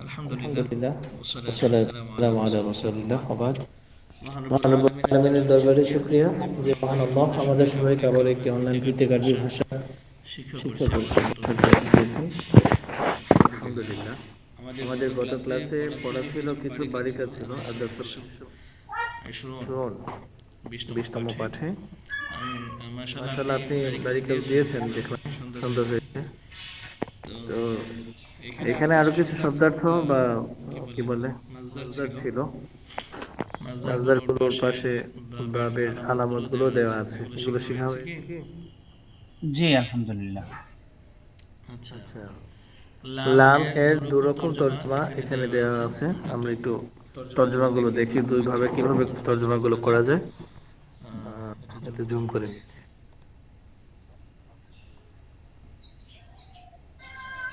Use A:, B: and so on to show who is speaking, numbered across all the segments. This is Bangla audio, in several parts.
A: আলহামদুলিল্লাহ ওয়াসসালাতু ওয়াসসালামু আলা
B: ওয়াসসালামু আলা
A: রাসূলিল্লাহ
B: রাসূলিল্লাহ ওয়া বাদ।
A: মহান রব্বুল
B: মহান রব্বুল
A: আলামিনের
B: আলামিনের
A: দরবারে
B: দরবারে
A: শুকরিয়া
B: শুকরিয়া
A: যে
B: যে
A: মহান
B: মহান
A: আল্লাহ
B: আমাদের
A: আমাদের
B: সবাইকে আবার একটি অনলাইন
A: বৃত্তিকার
B: ভিত্তিক আরবি
A: ভাষা
B: ভাষা
A: শিক্ষা
B: শিক্ষা
A: করছে
B: কোর্সে
A: আলহামদুলিল্লাহ।
B: দিয়েছি।
A: আলহামদুলিল্লাহ
B: আমাদের গত ক্লাসে পড়া ছিল কিছু বারিকা ছিল আদর্শ শুনুন 20তম পাঠে। মাশাআল্লাহ, আপনি বারিকা দিয়েছেন, দেখলাম সুন্দর হয়েছে। তো এখানে আরো কিছু শব্দার্থ বা কি বলে মাজদার ছিল। মাজদারগুলোর পাশে ভাবের আলামতগুলো দেওয়া আছে, এগুলো শেখা হয়েছে কি?
C: জি আলহামদুলিল্লাহ।
B: আচ্ছা, লাম এর দুরকম তর্জমা এখানে দেওয়া আছে। আমরা একটু তর্জমাগুলো দেখি, দুইভাবে কিভাবে তর্জমাগুলো করা যায়। একটু জুম করে নিচ্ছি।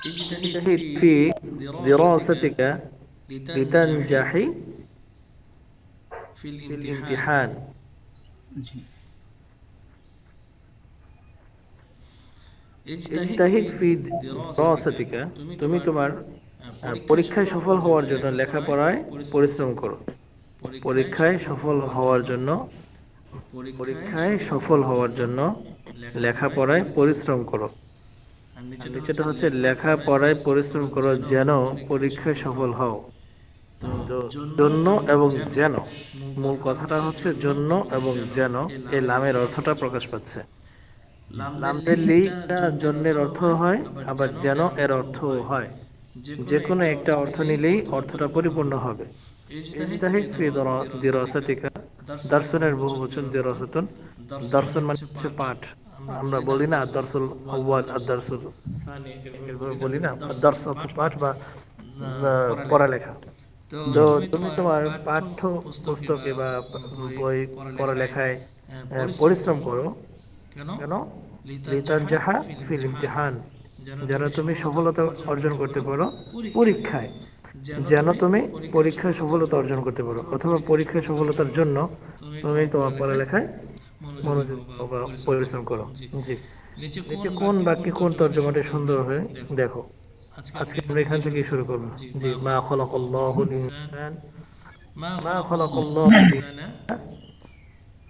B: اجتهد في دراستك لتنجح في الامتحان।
C: জি
B: ইজতাহিদ ফি দরাসাতিকা, তুমি তোমার পরীক্ষায় সফল হওয়ার জন্য লেখাপড়ায় পরিশ্রম করো। পরীক্ষায় সফল হওয়ার জন্য লেখাপড়ায় পরিশ্রম করো। আর নিচেটা হচ্ছে লেখাপড়ায় পরিশ্রম করো যেন পরীক্ষায় সফল হও। তো জন্য এবং যেন, মূল কথাটা হচ্ছে জন্য এবং যেন, এই লামের অর্থটা প্রকাশ পাচ্ছে। লামের লিটা জন্যের অর্থ হয়, আবার যেন এর অর্থ হয়। যে কোনো একটা অর্থ নিলেই অর্থটা পরিপূর্ণ হবে। ইজতাহিদ ফি দিরাসাতিকা, দর্শনের বহুবচন দিরাসাতুন। দর্শন মানে হচ্ছে পাঠ। আমরা বলি না দর্সুল আউয়াল আর দর্সুল সানি, এভাবে বলি না। দর্স অর্থ পাঠ বা পড়ালেখা। তো তুমি তোমার পাঠ্য পুস্তকে বা বই পড়ালেখায় পরিশ্রম করো। কেন? লিতানজাহা ফিল ইমতিহান, যেন তুমি সফলতা অর্জন করতে পারো পরীক্ষায়। যেন তুমি পরীক্ষায় সফলতা অর্জন করতে পারো, অথবা পরীক্ষায় সফলতার জন্য তুমি তোমার পড়ালেখায় মনোযোগ বা পরিশ্রম করো। জি, নিচে কোন বাক্যে কোন তর্জমাটা সুন্দর হয়ে দেখো। আজকে আমরা এখান থেকে শুরু করবো। জি, মা খালাকাল্লাহুল ইনসান, মা খালাকাল্লাহুল ইনসান,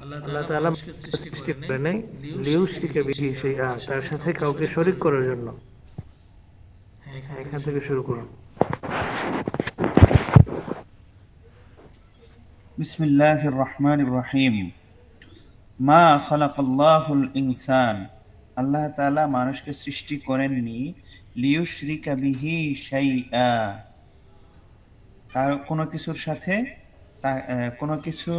B: আল্লাহ তাআলা সৃষ্টি করে নাই লিয়ুশরিকা বিহি শাইআ, তার সাথে কাউকে শরীক করার জন্য। এখান থেকে শুরু করুন।
C: বিসমিল্লাহির রহমানির রহিম। মা খালাকাল্লাহুল ইনসান, আল্লাহ তাআলা মানুষকে সৃষ্টি করেননি লিয়ুশরিকা বিহি শাইআ, কোনো কিছুর সাথে কোনো কিছু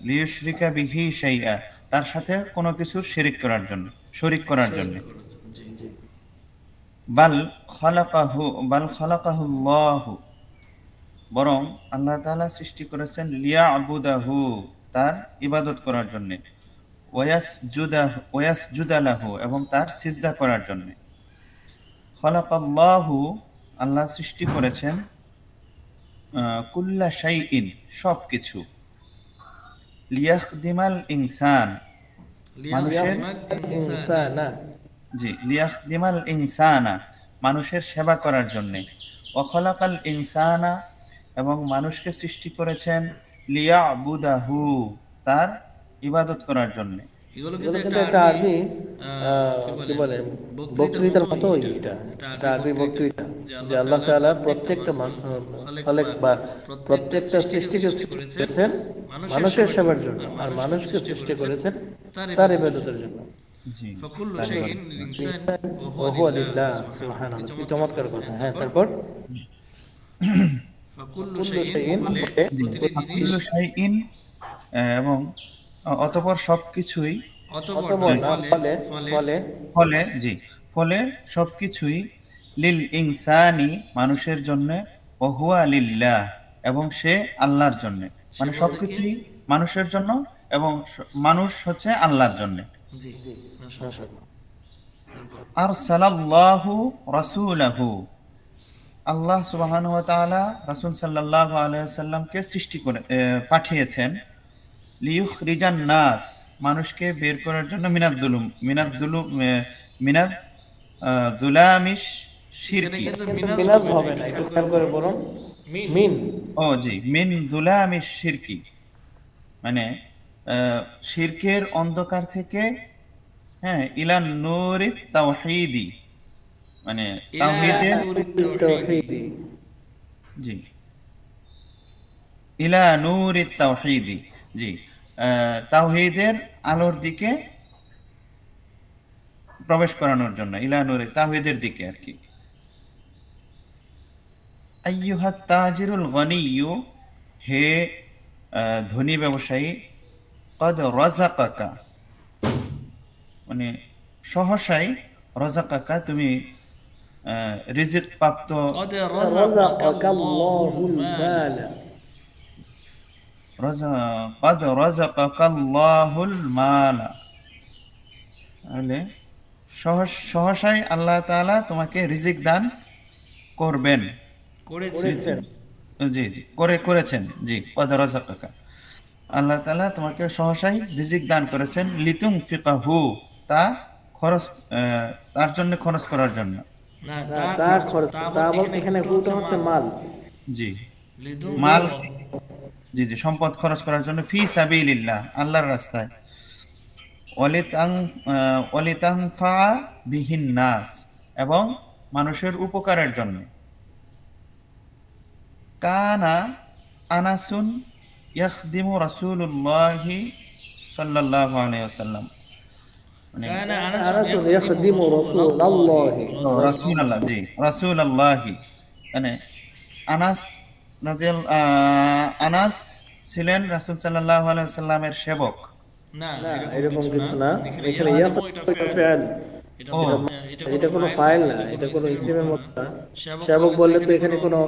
C: লিয়ুশরিকা বিহি শাইআ, তার সাথে কোনো কিছুর শরীক করার জন্য। বাল খালাকাহুল্লাহু, বরং আল্লাহ তাআলা সৃষ্টি করেছেন লিয়াবুদাহু, তার ইবাদত করার জন্য। ওয়াসজুদা লাহু, এবং তার সিজদা করার জন্য। খালাকাল্লাহু, আল্লাহ সৃষ্টি করেছেন কুল্লা শাইইন, সবকিছু। লিয়াখদিমাল ইনসান, মানুষের
B: ইনসানা,
C: লিয়াখদিমাল ইনসানা, মানুষের সেবা করার জন্য। ওয়া খালাকাল ইনসানা, এবং মানুষকে সৃষ্টি করেছেন লিয়াবুদাহু, তার ইবাদত করার জন্য।
A: এগুলো
B: এগুলো
A: কিন্তু
B: কিন্তু
A: একটা
B: একটা
A: আরবি
B: আরবি কি বলে বক্তৃতার মতো।
A: এটা
B: এটা
A: এটা
B: একটা
A: আরবি
B: আরবি
A: বক্তৃতা
B: বক্তৃতা,
A: যে
B: যে
A: আল্লাহ
B: আল্লাহ
A: তাআলা
B: তাআলা
A: প্রত্যেকটা
B: খালেক বা প্রত্যেকটা সৃষ্টিকে
A: সৃষ্টি
B: করেছেন মানুষের সেবার জন্য, আর মানুষকে সৃষ্টি করেছেন তার ইবাদতের জন্য।
C: জি,
A: ফাকুল্লু
C: তার
A: শাইইন
C: ইবাদত।
A: লিল-ইনসান
B: ওয়া হুয়া লিল্লাহ, সুবহানাল্লাহ, কি চমৎকার কথা। হ্যাঁ, তারপর
A: ফাকুল্লু
B: কুল্লু
A: শাইইন,
B: শাইইন,
A: ফলে
C: জি,
A: প্রতিটি জিনিস,
C: ফাকুল্লু শাইইন, এবং অতঃপর সবকিছুই,
A: অতঃপর
B: অতঃপর
A: না
B: না,
A: ফলে
B: ফলে
A: ফলে
B: ফলে
C: ফলে জি ফলে সবকিছুই লিল ইনসানি, মানুষের জন্য। ও হুয়া লিল্লাহ, এবং সে আল্লাহর জন্য।
A: সে
C: মানে
A: বলতে কি?
C: সবকিছুই মানুষের জন্য, এবং মানুষ হচ্ছে আল্লাহর জন্য।
A: জি
B: জি,
A: মাশাআল্লাহ।
B: মাশাআল্লাহ।
C: আরসালাল্লাহু রাসূলাহু, আল্লাহ সুবহানাহু ওয়া তাআলা রাসূল সাল্লাল্লাহু আলাইহি ওয়াসাল্লামকে সৃষ্টি করে পাঠিয়েছেন লিয়ুখরিজান নাস, মানুষকে বের করার জন্য, মিনাদ দুলামিশ শিরকি।
A: কিন্তু
B: কিন্তু মিনাজ হবে না, একটু খেয়াল করে বলুন। মিন
C: ও জি, মিন দুলামি শিরকি, মানে শিরকের অন্ধকার থেকে, হ্যাঁ, ইলা নূরিত তাওহীদি, মানে তাওহীদের,
B: তাওহীদি।
C: জি, ইলা নূরিত তাওহীদি, জি, তাওহীদের আলোর দিকে প্রবেশ করানোর জন্য, ইলা নূরিত তাওহীদের দিকে আর কি। আইয়ুহাত তাজিরুল গনিয়্যু, হে ধনী ব্যবসায়ী, কদ রাযাকাকা, মানে সহসাই, রাযাকাকা তুমি রিজিক প্রাপ্ত,
A: قد رزقك الله
B: রাযাকাকাল্লাহুল
A: المال
B: মাল।
C: কদ রাযাকাকাল্লাহুল মালা, তাহলে সহসাই আল্লাহ তাআলা তোমাকে রিজিক দান করবেন।
B: করেছেন।
C: জি জি, করেছেন, জি, কদ রাযাকাকা, আল্লাহ তাআলা তোমাকে সহসাই রিজিক দান করেছেন, লিতুনফিকাহু, তা খরচ, তার জন্য খরচ করার জন্য।
A: না
B: না, তা খরচ, তা বলতে এখানে হুটা হচ্ছে মাল।
C: জি,
A: লিদুন
C: মাল, জি জি, সম্পদ খরচ করার জন্য, ফি সাবিলিল্লাহ, আল্লাহর রাস্তায়, ওয়ালিতানফা বিহিন নাস, এবং মানুষের উপকারের জন্য। কানা আনাসুন ইয়াখদিমু রাসূলুল্লাহি সাল্লাল্লাহু আলাইহি ওয়াসাল্লাম, মানে
A: كان
B: আনাস ইয়াখদিমু রাসূলুল্লাহি।
C: রাসূলুল্লাহ, জি, রাসূলুল্লাহি, মানে আনাস আনাস ছিলেন রাসূল সাল্লাল্লাহু আলাইহি ওয়াসাল্লামের সেবক।
A: না
B: না, এরকম কিছু না, এখানে
A: এখানে
B: ইয়াখদিমু এটা ফিআল,
C: ও
B: এটা কোনো ফাইল না, এটা কোনো ইসিমের মতো না। সেবক বললে তো এখানে কোনো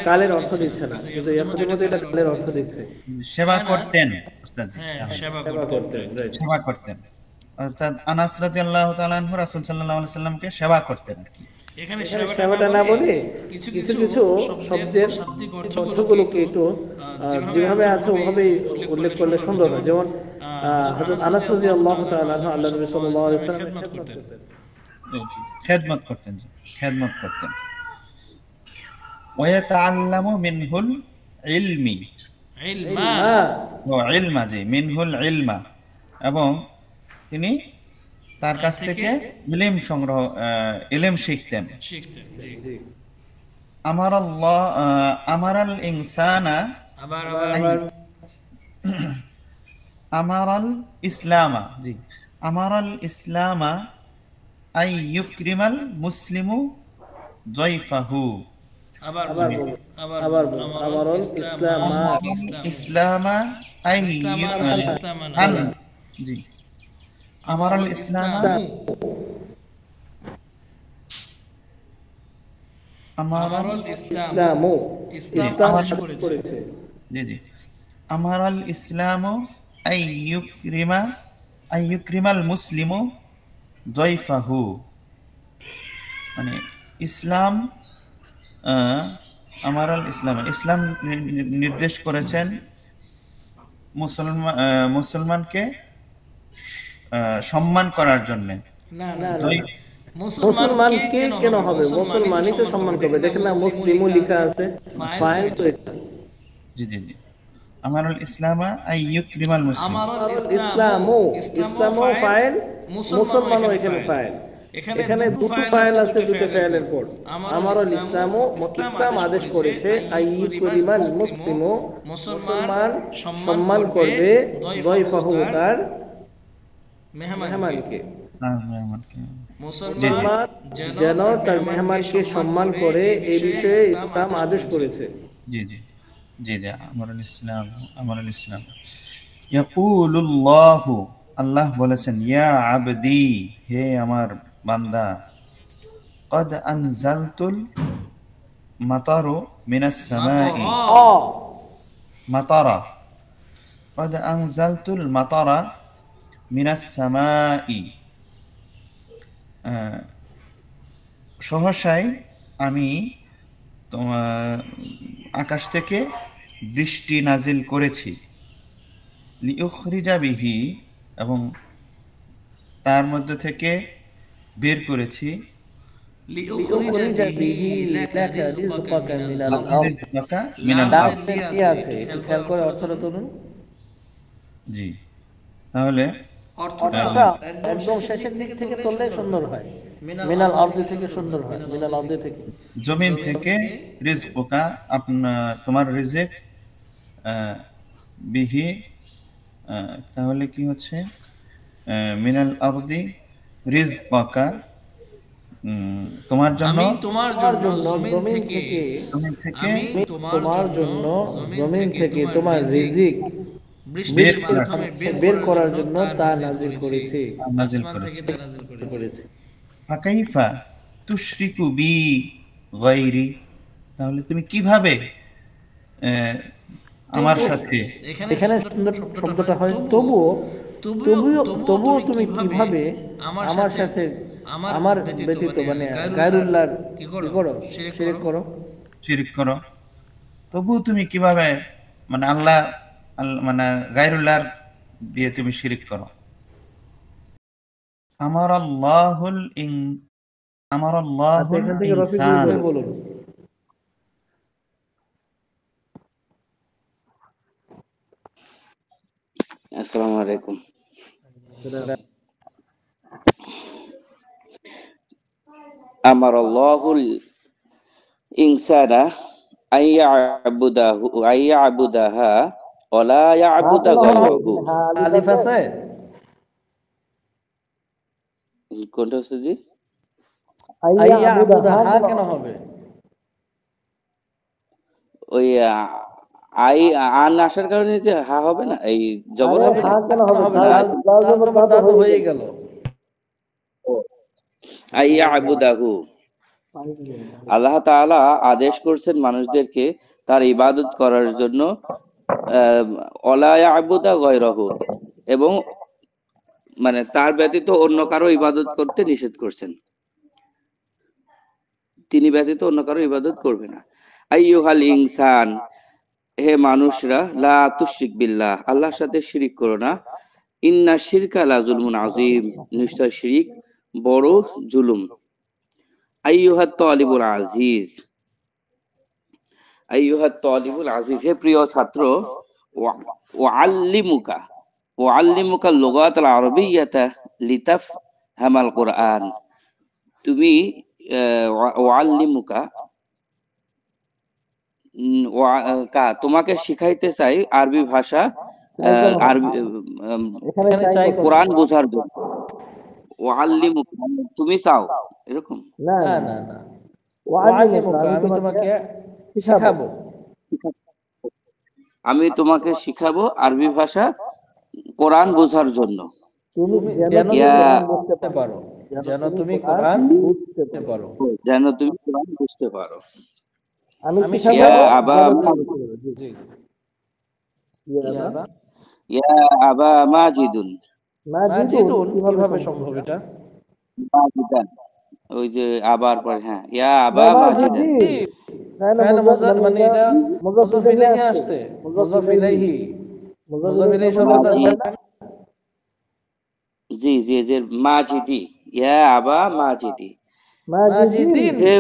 B: কালের অর্থ দিচ্ছে না, কিন্তু ইয়াখদিমু তো এটা কালের অর্থ দিচ্ছে।
C: সেবা করতেন, উস্তাদজি,
A: হ্যাঁ সেবা
B: সেবা করতেন, রাইট।
C: সেবা করতেন, অর্থাৎ আনাস রাদিয়াল্লাহু তাআলা আনহু রাসূল সাল্লাল্লাহু আলাইহি সাল্লামকে সেবা করতেন।
A: এখানে
B: এখানে সেবাটা না বলে কিছু কিছু শব্দের অর্থগুলোকে একটু যেভাবে আছে ওভাবেই উল্লেখ করলে সুন্দর হয়। যেমন হযরত আনাস রাদিয়াল্লাহু তাআলা আনহু আল্লাহ নবী সাল্লাল্লাহু আলাইহি ওয়াসাল্লামের খিদমত করতেন।
C: খেদমত করতেন, জি, খেদমত করতেন। ওয়াতাআল্লামু মিনহুল ইলমি,
A: ইলমা
C: ও ইলমা, জি, মিনহুল ইলমা, এবং তিনি তার কাছ থেকে ইলম সংগ্রহ, ইলম শিখতেন।
A: শিখতেন, জি।
B: জি।
C: আমারাল ইনসানা,
A: আবার
B: আবার
C: আমারাল ইসলামা, জি, আমারাল ইসলামা আই ইউকরিমাল মুসলিমু জয়ফাহু,
A: আবার
B: আবার বলুন, আবার বলুন, আমারুল ইসলামা,
C: ইসলামা আই আন, জি, আমারাল ইসলামা, আমারাল,
B: ইসলামু, ইসলাম
A: আদেশ
B: করেছে।
C: জি জি, আমারাল ইসলামু আই ইউকরিমাল মুসলিমু জয়ফাহু, মানে ইসলাম, আমারাল ইসলাম, ইসলাম নির্দেশ করেছেন মুসলমানকে সম্মান করার জন্য।
A: না
B: না,
A: না,
B: না, মুসলমানকে কেন হবে? মুসলমানই তো সম্মান করবে। দেখেন না, মুসলিমও লেখা আছে, ফাইল তো এটা।
C: জি জি জি, আমারুল ইসলামা আই ইউকরিমাল মুসলিম,
B: ইসলামও, ইসলামও ফাইল, মুসলমানও এখানে ফাইল। এখানে দুটো ফাইল আছে, দুটো ফাইলের পর। আমারুল ইসলামও, ইসলাম আদেশ করেছে, আইয়ুকরিমাল মুসলিমও, মুসলমান সম্মান করবে, দয়ফাহু, তার মেহমানকে। মুসলমান যেন তার মেহমানকে সম্মান করে, এই বিষয়ে ইসলাম আদেশ করেছে।
C: জি জি জি জি, আমারুল ইসলাম, আমারুল ইসলাম। ইয়াকুলুল্লাহু, আল্লাহ বলেছেন, ইয়া আবদি, হে আমার বান্দা, কদ আনজালতুল মাতারু মিনাস সামাই, মাতারা, কদ আনজালতুল মাতারা মিনাস সামাই, সহসাই আমি তোমার আকাশ থেকে বৃষ্টি নাজিল করেছি, লিউখরিজা বিহি, এবং তার মধ্যে থেকে বের করেছি,
A: লিউখরিজা বিহি লাকা রিজকাকা মিনাল আরদ।
C: রিজকাকা মিনাল
A: লাম
C: আরদ।
B: কি আছে একটু খেয়াল করে অর্থটা তুলুন।
C: জি, তাহলে
A: অর্থটা
B: একদম শেষের দিক থেকে তুললে সুন্দর হয়। মিনাল আরদি থেকে সুন্দর হয়, মিনাল আরদি থেকে।
C: জমিন থেকে রিজকুকা, আপনার তোমার রিজিক, বিহি, তাহলে কি হচ্ছে মিনাল আরদি রিজকাকা, তোমার জন্য,
A: আমি তোমার জন্য জমিন থেকে,
C: জমিন থেকে
A: আমি
B: তোমার জন্য জমিন থেকে তোমার
A: তোমার
B: রিজিক
C: বের
A: বৃষ্টির
C: করার
A: মাধ্যমে
B: বের করার জন্য তা নাজিল করেছি।
C: নাজিল
A: আসমান থেকে
C: করেছে।
A: তা নাজিল করেছি।
B: করেছি।
C: ফাকাইফা তুশরিকু বি গায়রি, তাহলে তুমি কিভাবে আমার সাথে,
B: এখানে সুন্দর শব্দটা হয় তবুও, তবুও তবুও তুমি কিভাবে আমার সাথে আমার ব্যতীত মানে গায়রুল্লাহর কি করো, শিরক করো।
C: শিরিক করো, তবুও তুমি কিভাবে মানে আল্লাহ মানে গায়রুল্লাহর দিয়ে তুমি শিরিক করো। আমারাল্লাহুল ইন
B: আচ্ছা,
C: আমারাল্লাহুল
B: এখান থেকে রফিকুল
C: ইনসান।
B: ভাই বলুন।
D: আসসালামু আলাইকুম। আমারাল্লাহুল ইনসানা আইয়াবুদাহা ওয়ালা ইয়াবুদা গায়রাহু।
B: আলিফ আছে?
D: কোনটা হচ্ছে জি?
B: আইয়া আবুদা হা কেন হবে?
D: ওই আই আন আসার কারণে যে হা হবে না, এই জবর হবে না।
B: কেন হবে? দাল জবর দাদু হয়ে গেল।
D: আইয়াবুদাহু, আল্লাহ তাআলা আদেশ করছেন মানুষদেরকে তার ইবাদত করার জন্য, ওয়ালা ইয়াবুদা গায়রাহু, এবং মানে তার ব্যতীত অন্য কারো ইবাদত করতে নিষেধ করছেন। তিনি ব্যতীত অন্য কারো ইবাদত করবে না। আইয়ুহাল ইনসান, হে মানুষরা, লা তুশরিক বিল্লাহ, আল্লাহর সাথে শিরিক করো না। ইন্না শিরকা লা যুলমুন আযীম, নিশ্চয় শিরিক বড় জুলুম। আইয়ুহাত তালিবুল আজিজ, আইয়ুহাত তালিবুল আজিজ, হে প্রিয় ছাত্র, ওয়াল্লিমুকা ওয়াল্লিমুকা লুগাতাল আরবিয়্যাতা লিতাফহামাল কুরআন, তুমি ওয়াল্লিমুকা তোমাকে শিখাইতে চাই আরবি ভাষা, আরবি
B: এখানে চাই
D: কোরআন বোঝার জন্য। ওয়াল্লিমুকা তুমি চাও, এরকম।
B: না না না, ওয়ালিমুকা আমি তোমাকে শিখাবো।
D: আমি তোমাকে শিখাবো আরবি ভাষা কোরআন বোঝার জন্য।
B: তুমি যেন বুঝতে পারো, যেন তুমি কোরআন বুঝতে পারো।
D: যেন তুমি কোরআন বুঝতে পারো।
B: আমি
D: ইয়া আবা
B: জি,
D: ইয়া আবা মাজিদুন,
B: মাজিদুন কিভাবে সম্ভব এটা?
D: মাজিদান, ওই যে আবার পরে, হ্যাঁ, ইয়া আবা মাজিদান,
B: ফাইল মুজাফ মানে এটা মুজাফ ইলাইহি আসছে, মুজাফ ইলাইহি সর্বদা আসবে না।
D: জি জি জি, মাজিদি, ইয়া আবা মাজিদি,
B: মাজিদিন,
D: হে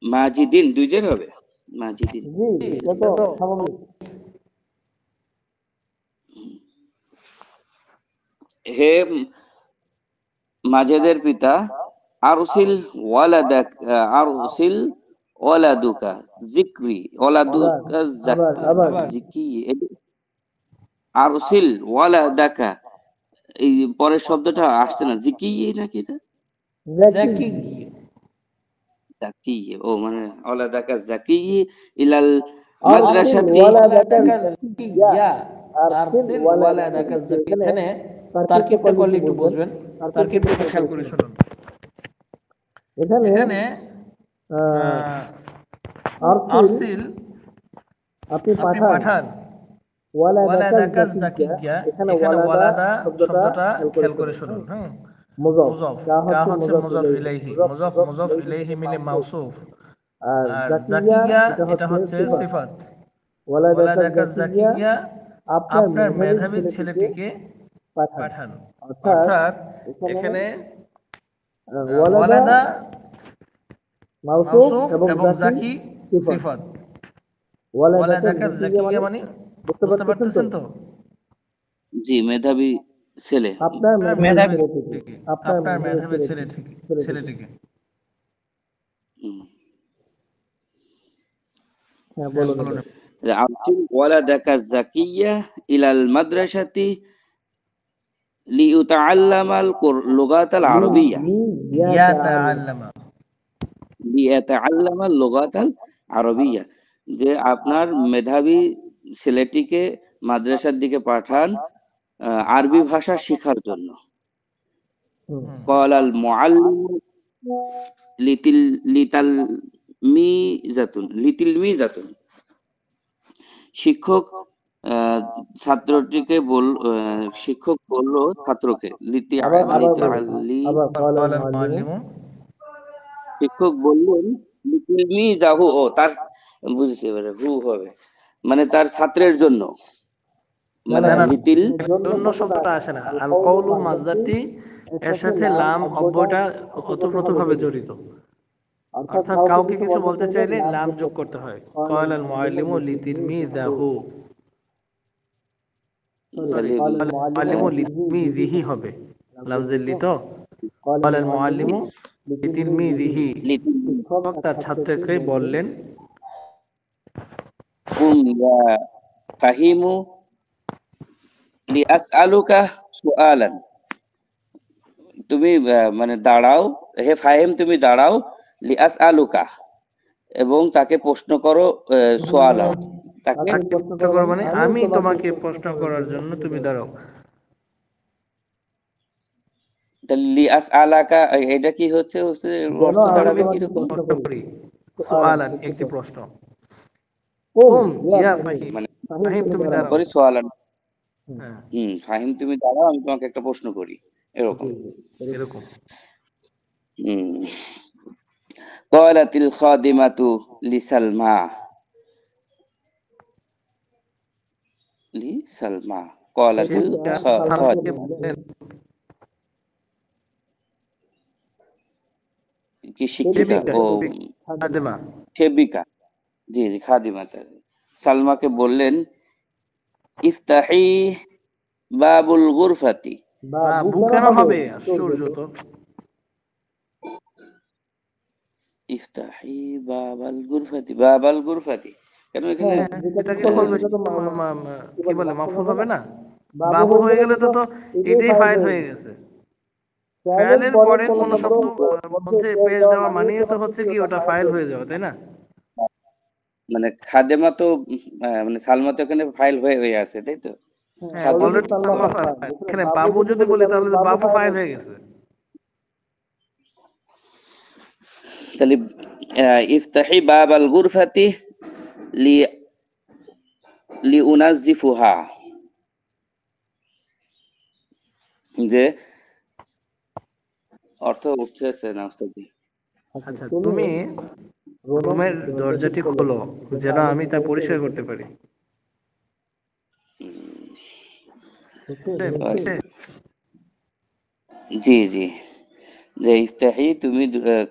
D: মাজিদিন, দুইজন হবে মাজিদিন।
B: জি এটা তো স্বাভাবিক।
D: হে মাজেদের পিতা, আরসিল ওয়ালাদাক, আরসিল ওয়ালাদুকা যিকরি, ওয়ালাদুকা যিকি, আরসিল ওয়ালাদাকা, এই পরের শব্দটা আসছে না, যিকি নাকি এটা
B: জাকি,
D: জাকি, ও মানে ওয়ালাদাকা জাকি ইলাল মাদ্রাসাতি।
B: আরসিল ওয়ালাদাকা জাকি, এখানে তারকিবটা করলে একটু বুঝবেন। তারকিবটা খেয়াল করে শুনুন। এখানে আরসিল আপনি পাঠান, ওয়ালাদাকা জাকিয়া, এখানে ওয়ালাদা শব্দটা খেয়াল করে শুনুন। মুজাফ, কা হচ্ছে মুজাফ ইলাইহি, মুজাফ ইলাইহি মিলে মাউসুফ, আর জাকিয়া এটা হচ্ছে সিফাত। ওয়ালাদাকা জাকিয়া, আপনার মেধাবী ছেলেটিকে পাঠান। অর্থাৎ এখানে ওয়ালাদা
A: মাউসুফ
B: মাউসুফ
A: এবং
B: এবং জাকি
A: সিফাত।
B: সিফাত।
A: ওয়ালাদাকা
B: ওয়ালাদাকা জাকিয়া
A: মানে
B: মানে
A: বুঝতে
B: বুঝতে
A: পারতেছেন
B: পারতেছেন
A: তো?
B: তো?
D: জি, মেধাবী ছেলে।
A: আপনার মেধাবী
C: মেধাবী
A: ছেলেটিকে, আপনার
B: আপনার
A: মেধাবী
B: মেধাবী
A: ছেলেটিকে।
B: ছেলেটিকে।
D: হুম।
A: হ্যাঁ,
B: হ্যাঁ,
A: বলুন
B: বলুন।
A: এবার।
D: আরসিল ওয়ালাদাকা জাকিয়া ইলাল মাদ্রাসাতি লিইউতাআল্লামাল লুগাতাল আরবিয়্যা
B: ইয়াতাআল্লামা।
D: লিইয়াতাআল্লামাল লুগাতাল আরবিয়্যা, যে আপনার মেধাবী ছেলেটিকে মাদ্রাসার দিকে পাঠান আরবি ভাষা শেখার জন্য।
A: হুম।
D: ক্বালাল মুআল্লিমু লিতিলমিজাতুন, শিক্ষক শিক্ষক বলল ছাত্রকে
A: আবার আবার বলুন,
D: লিতাআল্লি,
A: আবার
B: ক্বালাল মুআল্লিমু।
D: শিক্ষক বললেন লিতিলমিজাহু, ও তার, বুঝেছি এবারে, হু হবে মানে তার ছাত্রের জন্য,
A: না
D: মানে
A: না,
B: না,
D: লিতিল,
B: জন্য শব্দটা আসে না। আল কওলু মাসদারটি এর সাথে লাম অব্যয়টা ওতপ্রোতভাবে জড়িত। অর্থাৎ কাউকে কিছু বলতে চাইলে লাম যোগ করতে হয়। ক্বালাল মুআল্লিমু লিতিলমিযাহু, সরি,
D: তাহলে
B: ক্বালাল মুআল্লিমু লিতিলমিযিহি হবে। লামজের লি তো। ক্বালাল মুআল্লিমু লিতিলমিযিহি,
A: শিক্ষক
B: শিক্ষক তার ছাত্রকে বললেন।
D: ইয়া ফাহিমু লিআসআলুকা সুআলান, তুমি মানে দাঁড়াও, হে ফাহিম তুমি দাঁড়াও, লিআসআলুকা, এবং তাকে প্রশ্ন করো, সুআলান, তাকে
A: আপনি প্রশ্ন
B: প্রশ্ন করো
A: করবেন,
B: মানে আমি তোমাকে প্রশ্ন করার জন্য তুমি দাঁড়াও।
D: লিআসআলাকা, এটা কি হচ্ছে,
A: যেন
D: অর্থ
A: আমি
D: দাঁড়াবে
A: তোমাকে
D: কিরকম?
A: প্রশ্ন করি।
B: সুআলান একটি প্রশ্ন।
A: কুম
B: ইয়া
A: ফাহিম,
B: ফাহিম,
D: মানে
B: ফাহিম তুমি দাঁড়াও।
D: করি সুআলান,
B: হ্যাঁ,
D: ফাহিম তুমি দাঁড়াও, আমি তোমাকে একটা প্রশ্ন করি, এরকম।
A: জি জি,
B: এরকম।
D: হুম। ক্বালাতিল খাদিমাতু লিসালমা, ক্বালাতিল
B: সেটা সালমাকে
D: খাদিমা,
B: বললেন।
D: কি শিক্ষিকা,
B: সেবিকা,
D: ও
B: খাদেমা।
D: সেবিকা, জি জি, খাদিমা, সালমাকে বললেন, ইফতাহি বাবুল গুরফাতি,
B: বাবু কেন হবে? আশ্চর্য তো।
D: ইফতাহি বাবাল গুরফাতি, কেন এখানে?
A: হ্যাঁ, যেটা
B: এটাকে
A: করলে
B: বলবে
A: সেটা তো
B: কি বলে, মাফুল হবে না?
A: বাবু
B: বাবু হয়ে গেলে তো তো
A: এটাই
B: এটাই
A: ফাইল
B: ফাইল
A: হয়ে
B: হয়ে
A: গেছে।
B: গেছে।
A: ফাইলের
B: ফাইলের
A: পরে
B: পরে কোন শব্দ মধ্যে পেশ
A: দেওয়া
B: দেওয়া
A: মানেই
B: মানেই তো হচ্ছে কি ওটা ফাইল হয়ে যাবে, তাই না?
D: মানে খাদেমা তো মানে সালমা তো এখানে ফাইল হয়ে হয়ে আছে, তাই তো?
B: হ্যাঁ,
D: খাদেমা,
B: অলরেডি সালমা ফাইল। এখানে বাবু যদি বলি তাহলে তো বাবু ফাইল হয়ে গেছে।
D: তাহলে ইফতাহি বাবাল গুরফাতি লি লিউনাজ্জিফুহা, যে অর্থ উঠছে না উস্তাদ?
B: আচ্ছা, তুমি রুমের দরজাটি খোলো যেন আমি তা পরিষ্কার করতে পারি।
D: জি জি, যে ইফতাহি তুমি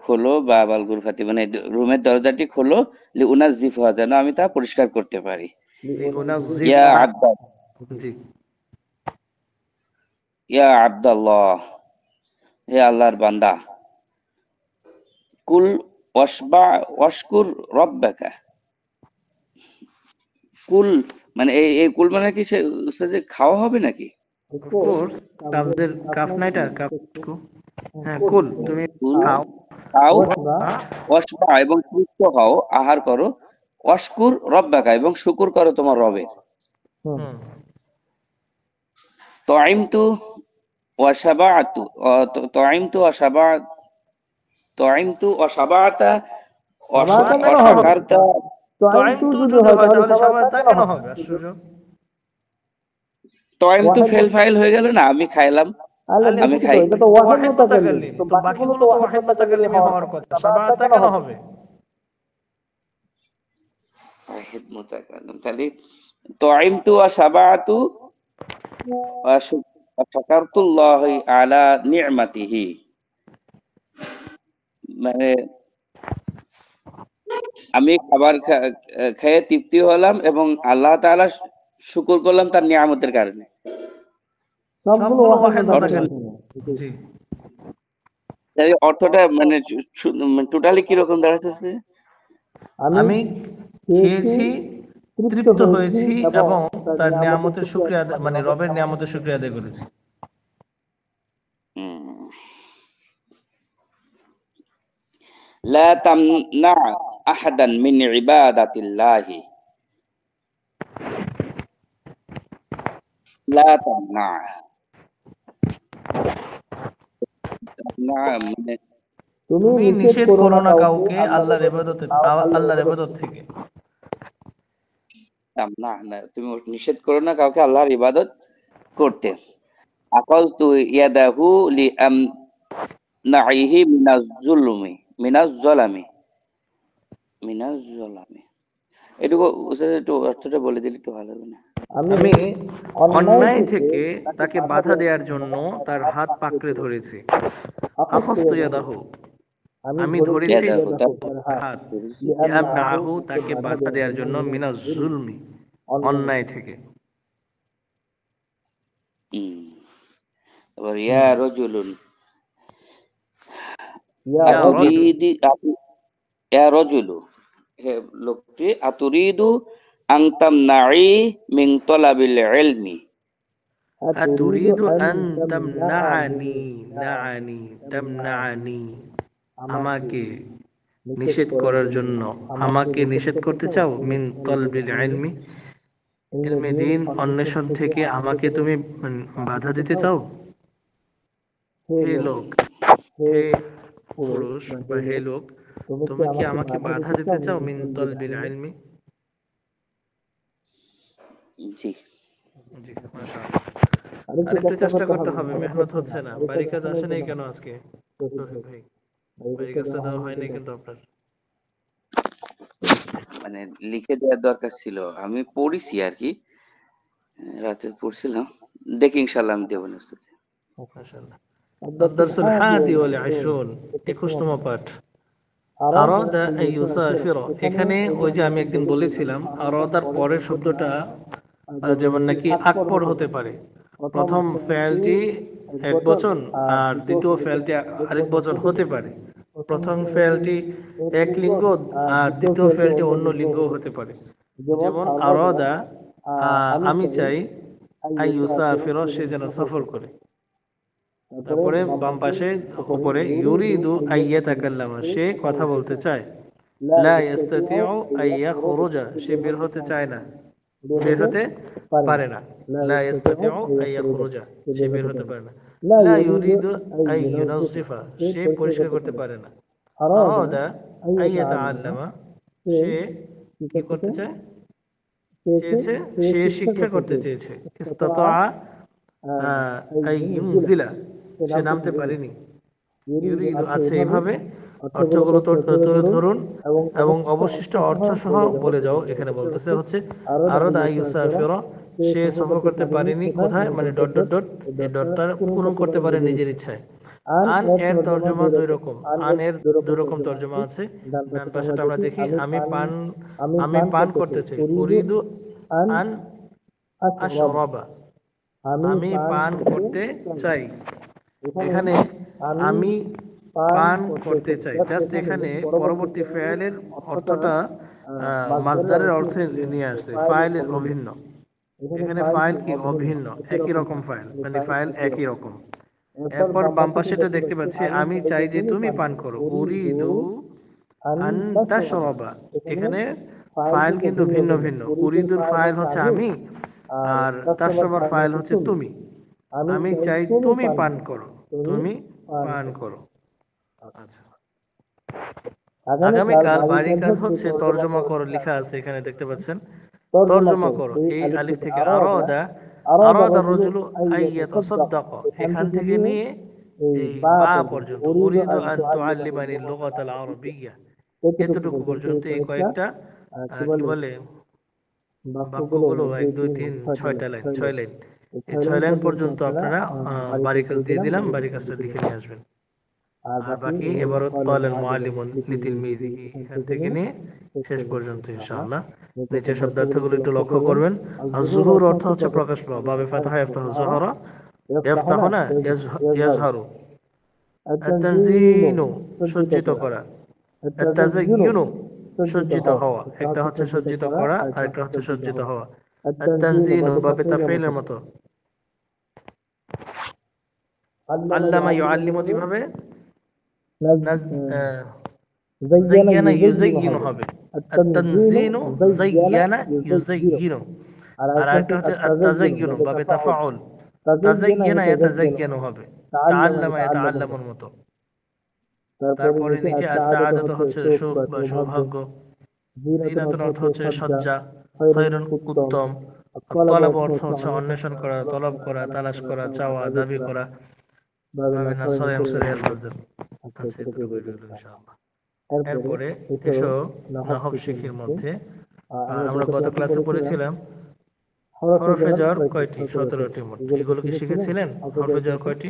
D: খোলো বাবাল গুরফাতি, মানে রুমের দরজাটি খোলো, লিউনাজ্জিফুহা, যেন আমি তা পরিষ্কার করতে পারি। ইয়া
B: লিউনাজ্জিফুহা,
D: আব্দা,
B: জি।
D: ইয়া আব্দাল্লাহ, হে আল্লাহর বান্দা, কুল ওয়াশকুর রব্বাকা, কুল মানে এই কুল মানে কি, সে উস্তাদের খাওয়া হবে নাকি?
B: অফ কোর্স, কাফের কাফ নাইটা কাফ কো। হ্যাঁ, কুল তুমি
D: কুল,
B: খাও।
D: খাও, ওয়াশবা এবং তৃপ্ত হও, আহার করো, ওয়াশকুর রব্বাকা এবং শুকুর করো তোমার রবের।
B: হুম।
D: তাইমতু ওয়া শাবাআতু, তাইমতু ওয়া শাবাআত, তাইমতু ওয়া শাবাআতা ওয়া
B: কেন হবে?
D: শাকারতা,
B: তাইমতু যদি হয় তাহলে সাবাতা কেন হবে? আশ্চর্য।
D: তাইমতু ফেল ফাইল হয়ে গেল না, আমি খাইলাম, আমি খাই।
A: এটা তো
B: ওয়াহিদ মুতাকাল্লিম, তো বাকিগুলো তো ওয়াহিদ মুতাকাল্লিমই হওয়ার কথা। সাবাতা কেন হবে?
D: ওয়াহিদ মুতাকাল্লিম, তাহলে তাইমতু ওয়া শাবাআতু ওয়া শাকারতুল্লাহি আলা নি'মাতিহি, মানে আমি খাবার খেয়ে তৃপ্তি হলাম এবং আল্লাহ তাআলা শুকর করলাম তার নিয়ামতের কারণে।
B: সবগুলো ওয়াহেদ
D: অর্থ
B: মুতাকাল্লিম। জি।
D: এই অর্থটা মানে টোটালি কিরকম দাঁড়াতেছে?
B: আমি খেয়েছি, তৃপ্ত হয়েছি এবং তার নিয়ামতের শুকরিয়া মানে রবের নিয়ামতের শুকরিয়া আদায় করেছি।
D: লা তামনা আহাদান মিন ইবাদাতিল্লাহি, লা তামনা মানে
B: তুমি নিষেধ করো না কাউকে আল্লাহর ইবাদত থেকে।
D: তামনা না, তুমি নিষেধ করো না কাউকে আল্লাহর ইবাদত করতে। আকালতু ইয়াদাহু লিআমনাইহি মিনাজ-জালামি। এটুকু একটু অর্থটা বলে দিলে একটু ভালো হবে না?
B: আমি অন্যায় থেকে তাকে বাধা দেওয়ার জন্য তার হাত পাকড়ে ধরেছি। আখাযতু ইয়াদাহু, আমি ধরেছি
D: ইয়াদাহু তার
B: হাত, লিআমনাহু তাকে বাধা দেওয়ার জন্য, মিনাজ-জুলমি অন্যায় থেকে।
D: আবার ইয়া রাজুলুন
B: ইয়া
D: আতুরিদি ইয়া রাজুলু, হে লোকটি, আতুরিদু আন তামনাই মিন তালাবিল ইলমি,
B: আতুরিদু আন তামনানি, আমাকে নিষেধ করার জন্য, আমাকে নিষেধ করতে চাও, মিন তালবিল ইলমি, ইলমে দ্বীন অন্বেষণ থেকে আমাকে তুমি বাধা দিতে চাও। হে লোক, হে পুরুষ বা হে লোক, তুমি কি আমাকে বাধা দিতে চাও মিন তালবিল ইলমি?
D: জি
B: জি, মাশাআল্লাহ। আরেকটু চেষ্টা করতে হবে, মেহনত হচ্ছে না। বাড়ি কাজ আসে নাই কেন আজকে? রফিক ভাই, বাড়ি কাজটা দেওয়া হয়নি কিন্তু আপনার।
D: মানে লিখে দেওয়ার দরকার ছিল, আমি পড়িছি আর কি, রাতে পড়ছিলাম, দেখি ইনশাআল্লাহ আমি দেবো না।
B: মাশাআল্লাহ। আদ-দারসুল হাদি ওয়াল 20, 21তম পাঠ। আরাদা আন ইউসাফিরা, এখানে ওই যে আমি একদিন বলেছিলাম আরাদার পরের শব্দটা যেমন নাকি আকবর হতে পারে। প্রথম ফেলটি এক বচন আর দ্বিতীয় ফেলটি আরেক বচন হতে পারে। প্রথম ফেলটি এক লিঙ্গ আর দ্বিতীয় ফেলটি অন্য লিঙ্গ হতে পারে। যেমন আরাদা, আমি চাই, আন ইউসাফিরা, সে যেন সফর করে। তারপরে বাম পাশে উপরে ইউরিদু আন ইয়াতাকাল্লামা, সে কথা বলতে চায়। লা ইস্তাতিউ আন ইয়াখরুজা, সে বের হতে চায় না, বের হতে পারে না। লা ইস্তাতিউ আন ইয়াখরুজা, সে বের হতে পারে না। লা ইউরিদু আন ইউনাজ্জিফা, সে পরিষ্কার করতে পারে না। আরাদা আন ইয়াতাআল্লামা, সে কি করতে চায়, চেয়েছে, সে শিক্ষা করতে চেয়েছে। ইস্তাতা আন ইউনজিলা, সে নামতে পারেনি। ইউরিদু আছে, এইভাবে অর্থগুলো তুলে ধরুন এবং অবশিষ্ট অর্থ সহ বলে যাও। এখানে বলতেছে হচ্ছে আরাদা আন ইউসাফিরা, সে সফর করতে পারেনি, কোথায়, মানে ডট ডট ডট, এই ডটটা পূরণ করতে পারে নিজের ইচ্ছায়। আন এর তর্জমা দুই রকম, আন এর দুই রকম তর্জমা আছে। ডান পাশেটা আমরা দেখি, আমি পান করতে চাই। উরিদু আন আশরাবা, আমি পান করতে চাই। এখানে আমি পান করতে চাই, জাস্ট এখানে পরবর্তী ফাইলের অর্থটা মাসদারের অর্থে নিয়ে আসছে, ফাইলের অভিন্ন। এখানে ফাইল কি অভিন্ন, একই রকম ফাইল, মানে ফাইল একই রকম। এরপর বাম পাশেটা দেখতে পাচ্ছি, আমি চাই যে তুমি পান করো। উরিদু আন তাশরাবা, এখানে ফাইল কিন্তু ভিন্ন ভিন্ন। উরিদুর ফাইল হচ্ছে আমি, আর তাশরাবার ফাইল হচ্ছে তুমি। আমি চাই তুমি পান করো, তুমি পান করো। আচ্ছা, আগামীকাল বাড়ির কাজ হচ্ছে তর্জমা করো, লেখা আছে এখানে দেখতে পাচ্ছেন। তর্জমা করো, এই আলিফ থেকে আরাদা, আরাদা রাজুলু আন ইয়াতাসাদদাকা, এখান থেকে নিয়ে এই বা পর্যন্ত, উরিদু আন তুআল্লিমানি লুগাতাল আরাবিয়্যা, এতটুকু পর্যন্ত এই কয়েকটা কি বলে বাক্যগুলো 1 2 3 6টা লাইন, 6 লাইন, এই 6 লাইন পর্যন্ত আপনারা বাড়ির কাজ দিয়ে দিলাম, বাড়ির কাজটা লিখে নিয়ে আসবেন। আর বাকি এবারত ক্বালাল মুআল্লিমু লিতিলমিযিহি এখান থেকে নিয়ে শেষ পর্যন্ত ইনশাআল্লাহ। নিচের শব্দার্থগুলো একটু লক্ষ্য করবেন। আয-যুহুর অর্থ হচ্ছে প্রকাশ পাওয়া, বাবে ফাতাহা ইফতাহু যুহরা, ইফতাহু না ইয়াজহারু। আত-তানযীনু সজ্জিত করা, আত-তাযায়্যুনু সজ্জিত হওয়া। একটা হচ্ছে সজ্জিত করা আর একটা হচ্ছে সজ্জিত হওয়া। আত-তানযীনু বাবে তাফঈলের মতো। আল্লামা ইউআল্লিমু যেভাবে যায়্যানা ইউযায়্যিনু হবে, আত-তানযীনু যায়্যানা ইউযায়্যিনু। আর আরেকটা হচ্ছে আত-তাযায়্যুনু বাবে তাফাউল, তাযায়্যানা ইয়াতাযায়্যানু হবে, তাআল্লামা ইয়াতাআল্লামুর মতো। তারপরে নিচে আস-সাআদাতু হচ্ছে সুখ বা সৌভাগ্য, জিনাতুন অর্থ হচ্ছে সজ্জা, খায়রুন উত্তম, তলব অর্থ হচ্ছে অন্বেষণ করা, তলব করা, তালাশ করা, চাওয়া, দাবি করা। বাবে নাসরা ইয়ানসুরু আল-মাজদার আছে, এতটুকু রইল ইনশাআল্লাহ। এরপরে এসো নাহব শিখির মধ্যে আমরা গত ক্লাসে পড়েছিলাম হরফে jar কয়টি? 17টি মোট। এগুলো কি শিখেছিলেন? হরফে jar কয়টি?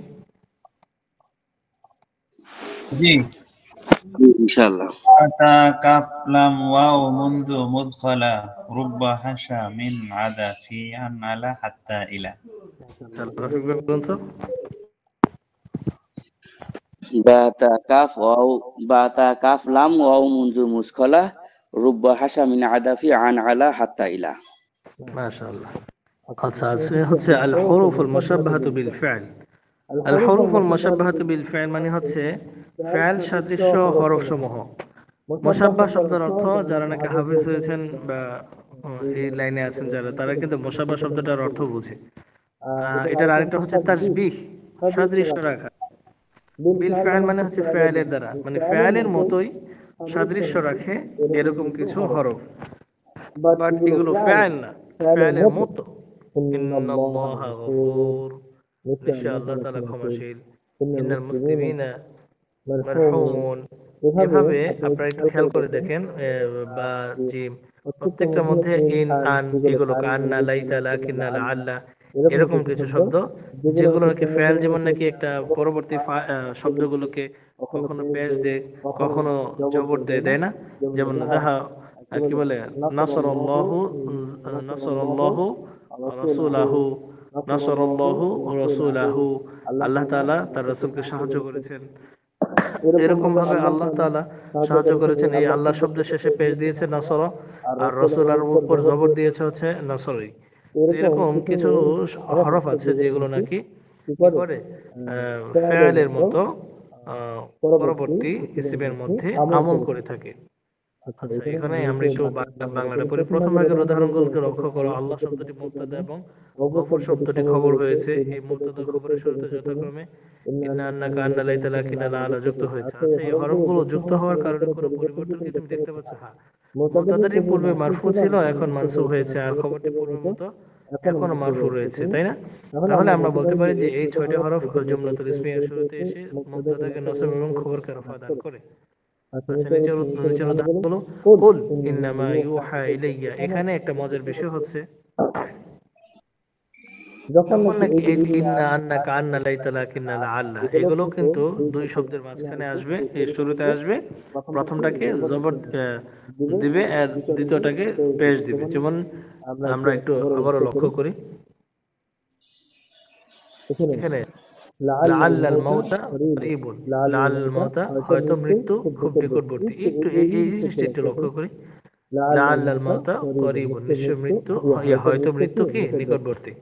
C: জি,
D: ইনশাআল্লাহ।
C: তা কাফ লাম ওয়াও মুনযু মুদখালা রুব্বা হাসা মিন আদা ফি আন আলা হাত্তা ইলা।
B: রফিক ভাই বলুন তো।
D: বাতা কাফ লাম ওয়াও মুনযু মুসখলা রুব্বা হাসা মিন আদাফি আন আলা হাত্তা ইলা।
B: মাশাআল্লাহ। আচ্ছা, আছে হচ্ছে আল হুরুফুল মুশাব্বাহাতু বিল ফি'ল। আল হুরুফুল মুশাব্বাহাতু বিল ফি'ল মানে হচ্ছে ফি'ল সাদৃশ্য হরফ সমূহ। মুশাব্বাহ শব্দের অর্থ, যারা নাকি হাফেজ হয়েছেন বা এই লাইনে আছেন যারা, তারা কিন্তু মুশাব্বাহ শব্দটার অর্থ বুঝে। এটার আরেকটা হচ্ছে তাসবিহ, সাদৃশ্য রাখা। বিল ফি'ল মানে হচ্ছে ফি'লের দ্বারা, মানে ফি'লের মতোই সাদৃশ্য রাখে এরকম কিছু হরফ। বাট এগুলো ফি'ল না, ফি'লের মতো। ইন্নাল্লাহা গফুর, নিশ্চয় আল্লাহ তাআলা ক্ষমাশীল। ইন্নাল মুসলিমিনা মারহুমুন। এভাবে আপনারা একটু খেয়াল করে দেখেন বা জিম প্রত্যেকটার মধ্যে ইন, আন, এগুলো কান্না, লাইতা, লাকিন্না, লাআল্লা, এরকম কিছু শব্দ যেগুলো নাকি ফেল, যেমন নাকি একটা পরবর্তী শব্দগুলোকে কখনো পেশ দেয়, কখনো জবর দেয়, দেয় না? যেমন যাহা কি বলে নাসরাল্লাহু, নাসরাল্লাহু রাসূলাহু, নাসরাল্লাহু রাসূলাহু, আল্লাহ তাআলা তার রাসূলকে সাহায্য করেছেন। এরকম ভাবে আল্লাহ তাআলা সাহায্য করেছেন, এই আল্লাহ শব্দের শেষে পেশ দিয়েছে নাসরা, আর রাসূলের উপর জবর দিয়েছে হচ্ছে নাসরি। এরকম কিছু হরফ আছে যেগুলো নাকি কি করে ফেলের মতো পরবর্তী ইসিমের মধ্যে আমল করে থাকে। আচ্ছা, এখানে আমরা একটু বাংলাটা পড়ি। প্রথম ভাগের উদাহরণগুলোকে লক্ষ্য করো। আল্লাহ শব্দটি মুবতাদা এবং গফুর শব্দটি খবর হয়েছে। এই মুবতাদা খবরের শুরুতে যথাক্রমে ইন্না, আন্নাকা, আন্না, লাইতা, লাকিন্না, লাআলা যুক্ত হয়েছে। আচ্ছা, এই হরফগুলো যুক্ত হওয়ার কারণে কোনো পরিবর্তন কি তুমি দেখতে পাচ্ছ? হ্যাঁ, মুবতাদাটি পূর্বে মারফু ছিল, এখন মানসুব হয়েছে, আর খবরটি পূর্বের মতো এখনো মারফু রয়েছে, তাই না? তাহলে আমরা বলতে পারি যে এই 6টি হরফ জুমলাতুল ইসমিয়ার শুরুতে এসে মুবতাদাকে নসব এবং খবরকে রফা দান করে। আচ্ছা, নিচের উদাহরণগুলো কুল ইন্নামা ইউহা ইলাইয়া। এখানে একটা মজার বিষয় হচ্ছে যখন নাকি এই ইন্না, আন্নাকা, আন্না, লাইতা, লাকিন্না, লাআল্লা, এগুলো কিন্তু দুই শব্দের মাঝখানে আসবে, এই শুরুতে আসবে। প্রথমটাকে জবর দিবে আর দ্বিতীয়টাকে পেশ দিবে। যেমন আমরা একটু আবারও লক্ষ্য করি, এখানে লাআল্লাল মাউতা করিবুন, লাআল্লাল মাউতা হয়তো মৃত্যু খুব নিকটবর্তী। একটু এই জিনিসটা একটু লক্ষ্য করি। লাআল্লাল মাউতা করিবুন, নিশ্চয় মৃত্যু, হয়তো মৃত্যু কি নিকটবর্তী।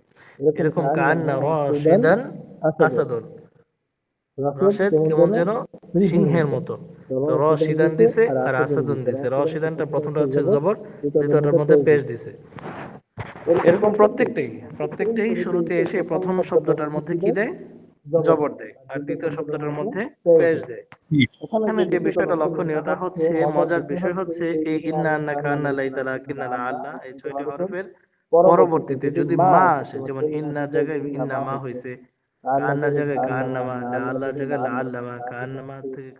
B: এরকম কান্না রাশিদান আসাদুন, রাশেদ কেমন যেন সিংহের মতো। তো রাশিদান দিছে আর আসাদুন দিছে। রাশিদানটা প্রথমটা হচ্ছে জবর, দ্বিতীয়টার মধ্যে পেশ দিছে। এরকম প্রত্যেকটাই শুরুতে এসে প্রথম শব্দটার মধ্যে কি দেয়? জবর দেয়, আর দ্বিতীয় শব্দটার মধ্যে পেশ দেয়। এখানে যে বিষয়টা লক্ষণীয় তা হচ্ছে, মজার বিষয় হচ্ছে এই ইন্না, আন্নাকা, আন্না, লাইতা, লাকিন্না, লাআল্লা, এই 6টি হরফের পরবর্তীতে যদি মা আসে, যেমন ইন্নার জায়গায় ইন্না মা হয়েছে, কান্নার জায়গায় কান্নামা, লাআল্লার জায়গায় লাআল্লামা, কান্নামা থেকে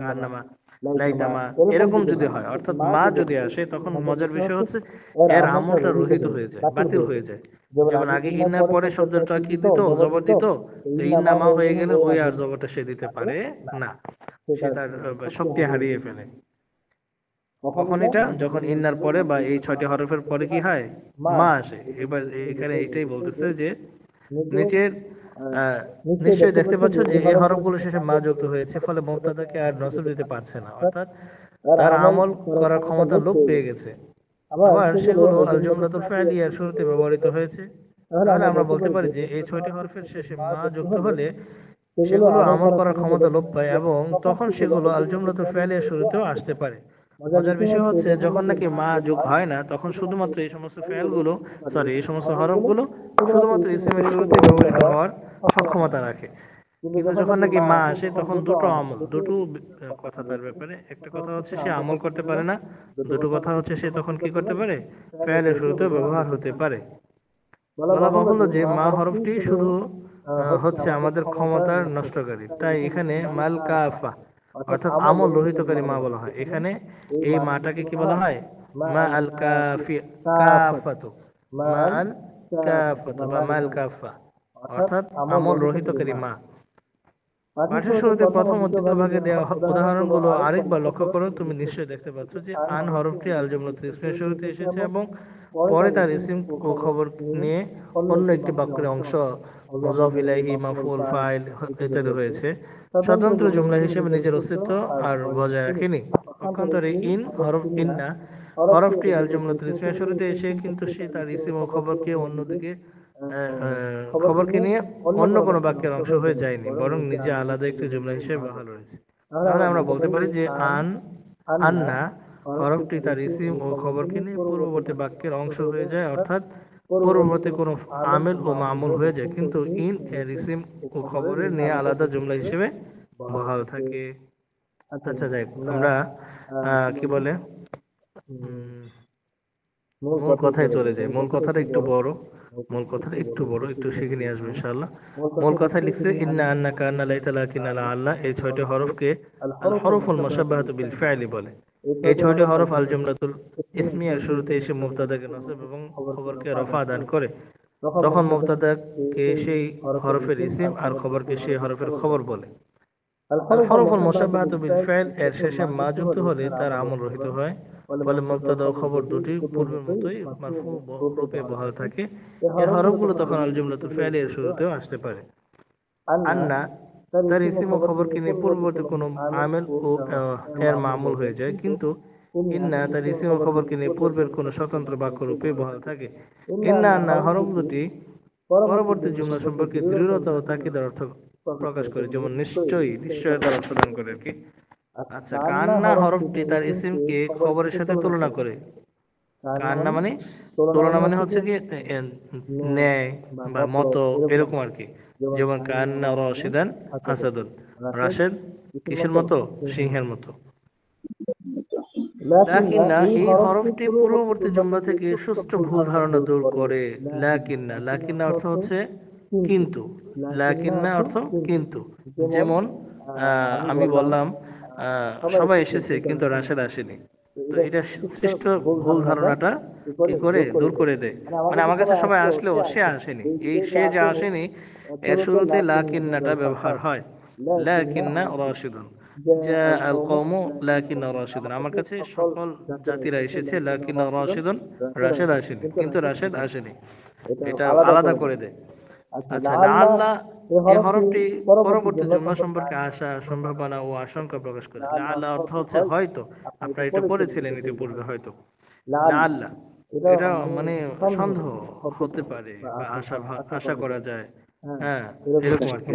B: কান্নামা, লাইতামা, এরকম যদি হয়, অর্থাৎ মা যদি আসে, তখন মজার বিষয় হচ্ছে এর আমলটা রহিত হয়ে যায়, বাতিল হয়ে যায়। যেমন আগে ইন্নার পরে শব্দটা কি দিত, জবর দিত, তো ইন্না মা হয়ে গেলে ওই আর জবরটা সে দিতে পারে না, সে তার শক্তি হারিয়ে ফেলে। কখন এটা? যখন ইন্নার পরে বা এই 6টি হরফের পরে কি হয়, মা আসে। এবার এখানে এটাই বলতেছে যে নিচের নিশ্চয়ই দেখতে পাচ্ছ যে এই হরফগুলো শেষে মা যুক্ত হয়েছে, ফলে মুবতাদাকে আর নসব দিতে পারছে না, অর্থাৎ তার আমল করার ক্ষমতা লোপ পেয়ে গেছে। আবার সেগুলো আল জুমলাতুল ফাইলিয়ার শুরুতে ব্যবহৃত হয়েছে। তাহলে আমরা বলতে পারি যে এই 6টি হরফের শেষে মা যুক্ত হলে সেগুলো আমল করার ক্ষমতা লোপ পায় এবং তখন সেগুলো আল জুমলাতুল ফাইলিয়ার শুরুতেও আসতে পারে। মজার বিষয় হচ্ছে যখন নাকি মা যোগ হয় না, তখন শুধুমাত্র এই সমস্ত ফেলগুলো, এই সমস্ত হরফগুলো শুধুমাত্র ইসমের শুরুতে ব্যবহৃত হওয়ার সক্ষমতা রাখে। কিন্তু যখন নাকি মা আসে, তখন দুটো আমল, দুটো কথা তার ব্যাপারে। একটা কথা হচ্ছে সে আমল করতে পারে না, দুটো কথা হচ্ছে সে তখন কি করতে পারে, ফেলের শুরুতে ব্যবহার হতে পারে। বলা বাহুল্য যে মা হরফটি শুধু হচ্ছে আমাদের ক্ষমতার নষ্টকারী, তাই এখানে মাল কাফা অর্থাৎ আমল রহিতকারী মা বলা হয়। এখানে এই মাটাকে কি বলা হয়, মা আল কাফি, কাফাতু, মা আল কাফাতু বা মাল কাফা, অর্থাৎ আমল রহিতকারী মা। পাঠের শুরুতে প্রথম ও দ্বিতীয় ভাগে দেওয়া উদাহরণগুলো আরেকবার লক্ষ্য করো। তুমি নিশ্চয়ই দেখতে পাচ্ছ যে আন হরফটি আল জুমলাতুল ইসমের শুরুতে এসেছে এবং পরে তার ইসম ও খবর নিয়ে অন্য একটি বাক্যের অংশ মুযাফ ইলাইহি, মাফউল, ফাইল ইত্যাদি হয়েছে। স্বতন্ত্র জুমলা হিসেবে নিজের অস্তিত্ব আর বজায় রাখেনি। পক্ষান্তরে ইন হরফ, ইন্না হরফটি আল জুমলাতুল ইসমের শুরুতে এসে কিন্তু সে তার ইসম ও খবরকে অন্যদিকে খবরকে নিয়ে অন্য কোনো বাক্যের অংশ হয়ে যায়নি, বরং নিজে আলাদা একটি জুমলা হিসেবে বহাল রয়েছে। তাহলে আমরা বলতে পারি যে আন্না হরফটি তার ইসিম ও খবরকে নিয়ে পূর্ববর্তী বাক্যের অংশ হয়ে যায়, অর্থাৎ পূর্ববর্তী কোনো আমিল ও মামুল হয়ে যায়, কিন্তু ইন এর ইসিম ও খবরের নিয়ে আলাদা জুমলা হিসেবে বহাল থাকে। আচ্ছা যাই, আমরা কি বলে মূল কথায় চলে যায়। মূল কথাটা একটু বড়, একটু শিখে নিয়ে আসবো ইনশাআল্লাহ। মূল কথায় লিখছে ইন্না, আন্না, কান্না, লাইতা, লাকিন্না, লাআল্লা, এই 6টি হরফকে আল হরফুল মুশাব্বাহাতু বিল ফাইলি বলে। এই 6টি হরফ আল জুমলাতুল ইসমিয়ার শুরুতে এসে মুবতাদাকে নসব এবং খবরকে রফা দান করে। তখন মুবতাদাকে সেই হরফের ইসিম আর খবরকে সেই হরফের খবর বলে। আল হরফুল মুশাব্বাহাতু বিল ফাইল এর শেষে মা যুক্ত হলে তার আমল রহিত হয়, ফলে মুবতাদা ও খবর দুটি পূর্বের মতোই মারফু রূপে বহাল থাকে। এর হরফগুলো তখন আল জুমলাতুল ফাইল এর শুরুতেও আসতে পারে। আন্না তার ইসিম ও খবরকে নিয়ে পূর্ববর্তী কোনো আমিল ও এর মামুল হয়ে যায়, কিন্তু ইন্না তার ইসিম ও খবরকে নিয়ে পূর্বের কোনো স্বতন্ত্র বাক্য রূপে বহাল থাকে। ইন্না, আন্না হরফ দুটি পরবর্তী জুমলা সম্পর্কে দৃঢ়তা ও তাকিদের অর্থ প্রকাশ করে, যেমন নিশ্চয়তার অর্থ দান করে আর কি। আচ্ছা, কান্না হরফটি তার ইসিমকে খবরের সাথে তুলনা করে। কান্না মানে তুলনা মানে হচ্ছে কি ন্যায় বা মতো, এরকম আর কি। যেমন কান্না রাশিদান আসাদুন, রাশেদ কিসের মতো, সিংহের মতো। লাকিন্না এই হরফটি পূর্ববর্তী জুমলা থেকে সুষ্ঠু ভুল ধারণা দূর করে। লাকিন্না অর্থ হচ্ছে কিন্তু, লাকিন্না অর্থ কিন্তু। যেমন আমি বললাম সবাই এসেছে কিন্তু রাশেদ আসেনি, তো এটা সৃষ্ট ভুল ধারণাটা কি করে দূর করে দেয়। মানে আমার কাছে সবাই আসলেও সে আসেনি, এই সে যে আসেনি এর শুরুতে লাকিন্নাটা ব্যবহার হয়। লাকিন্না রাশিদুন জা আল কওমু লাকিন্না রাশিদুন, আমার কাছে সকল জাতিরা এসেছে, লাকিন্না রাশিদুন রাশেদ আসেনি, কিন্তু রাশেদ আসেনি, এটা আলাদা করে দেয়। আচ্ছা, লাআল্লাহ এই হরফটি পরবর্তী জুমলা সম্পর্কে আশা, সম্ভাবনা ও আশঙ্কা প্রকাশ করে। লাআল্লাহ অর্থ হচ্ছে হয়তো, আপনারা এটা পড়েছিলেন ইতিপূর্বে হয়তো। লাআল্লাহ এটা মানে সন্দেহ হতে পারে বা আশা করা যায়, হ্যাঁ এরকম আর কি।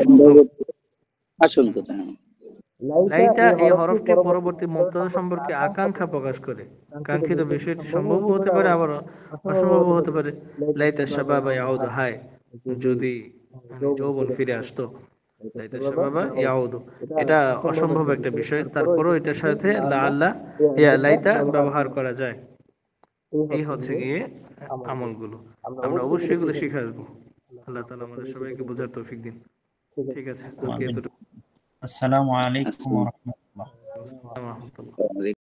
B: লাইতা এই হরফটি পরবর্তী মুবতাদা সম্পর্কে আকাঙ্ক্ষা প্রকাশ করে। কাঙ্ক্ষিত বিষয়টি সম্ভব হতে পারে, আবার অসম্ভব হতে পারে। লাইতা শাবাবা ইয়াউদু, হায় যদি যৌবন ফিরে আসতো। লাইতা শাবাবা ইয়াউদু এটা অসম্ভব একটা বিষয়, তারপরও এটার সাথে লাআল্লাহ লাইতা ব্যবহার করা যায়। এই হচ্ছে গিয়ে আমলগুলো, আমরা অবশ্যই এগুলো শিখে আসবো। আল্লাহ তাআলা আমাদের সবাইকে বোঝার তৌফিক দিন। ঠিক আছে, আজকে এতটুকু।
C: আসসালামু আলাইকুম ওয়া রাহমাতুল্লাহ।
B: আসসালামু আলাইকুম।